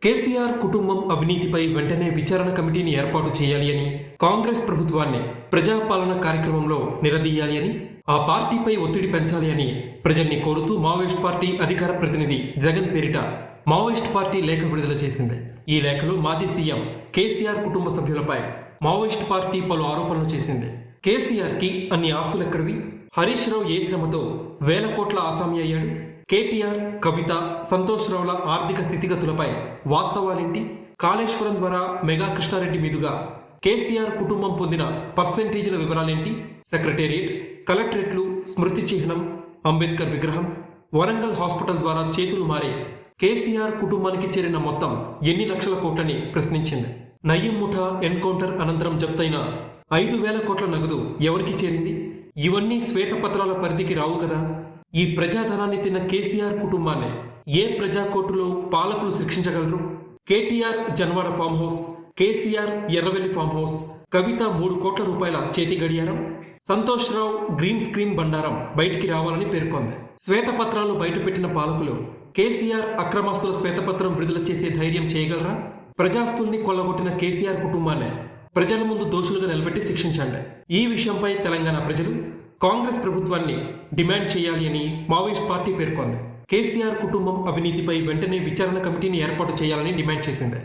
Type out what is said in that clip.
కేసీఆర్ కుటుంబం అవినీతిపై వెంటనే విచారణ కమిటీని ఏర్పాటు చేయాలి అని, కాంగ్రెస్ ప్రభుత్వాన్ని ప్రజాపాలన కార్యక్రమంలో నిలదీయాలి అని, ఆ పార్టీపై ఒత్తిడి పెంచాలి అని ప్రజల్ని కోరుతూ మావోయిస్ట్ పార్టీ అధికార ప్రతినిధి జగన్ పేరిట మావోయిస్ట్ పార్టీ లేఖ విడుదల చేసింది. ఈ లేఖలో మాజీ సీఎం కేసీఆర్ కుటుంబ సభ్యులపై మావోయిస్ట్ పార్టీ పలు ఆరోపణలు చేసింది. కేసీఆర్కి అన్ని ఆస్తులెక్కడివి? హరీష్ రావు ఏ శ్రమతో వేల కోట్ల ఆసామి అయ్యాడు? కేటీఆర్, కవిత, సంతోష్ రావుల ఆర్థిక స్థితిగతులపై వాస్తవాలేంటి? కాళేశ్వరం ద్వారా మెగా కృష్ణారెడ్డి మీదుగా కేసీఆర్ కుటుంబం పొందిన పర్సెంటేజీల వివరాలేంటి? సెక్రటేరియట్, కలెక్టరేట్లు, స్మృతి చిహ్నం, అంబేద్కర్ విగ్రహం, వరంగల్ హాస్పిటల్ ద్వారా చేతులు మారే కేసీఆర్ కుటుంబానికి చేరిన మొత్తం ఎన్ని లక్షల కోట్లని ప్రశ్నించింది. నయీం ముఠా ఎన్కౌంటర్ అనంతరం జప్తైన 5,000 కోట్ల నగదు ఎవరికి చేరింది? ఇవన్నీ శ్వేతపత్రాల పరిధికి రావు కదా. ఈ ప్రజాధనాన్ని తిన్న కేసీఆర్ కుటుంబాన్ని ఏ ప్రజా కోర్టులో పాలకులు శిక్షించగలరు? KTR Janwada farm house, KCR Erravelli farm house, Kavitha 3 కోట్ల రూపాయల చేతి గడియారం, సంతోష్ రావు గ్రీన్ స్క్రీన్ బండారం బయటికి రావాలని పేర్కొంది. శ్వేతపత్రాలు బయటపెట్టిన పాలకులు కేసీఆర్ అక్రమాస్తుల శ్వేతపత్రం విడుదల చేసే ధైర్యం చేయగలరా? ప్రజాస్తుల్ని కొల్లగొట్టిన కేసీఆర్ కుటుంబాన్ని ప్రజల ముందు దోషులుగా నిలబెట్టి శిక్షించండి. ఈ విషయంపై తెలంగాణ ప్రజలు కాంగ్రెస్ ప్రభుత్వాన్ని డిమాండ్ చేయాలి అని మావోయిస్ట్ పార్టీ పేర్కొంది. కేసీఆర్ కుటుంబం అవినీతిపై వెంటనే విచారణ కమిటీని ఏర్పాటు చేయాలని డిమాండ్ చేసింది.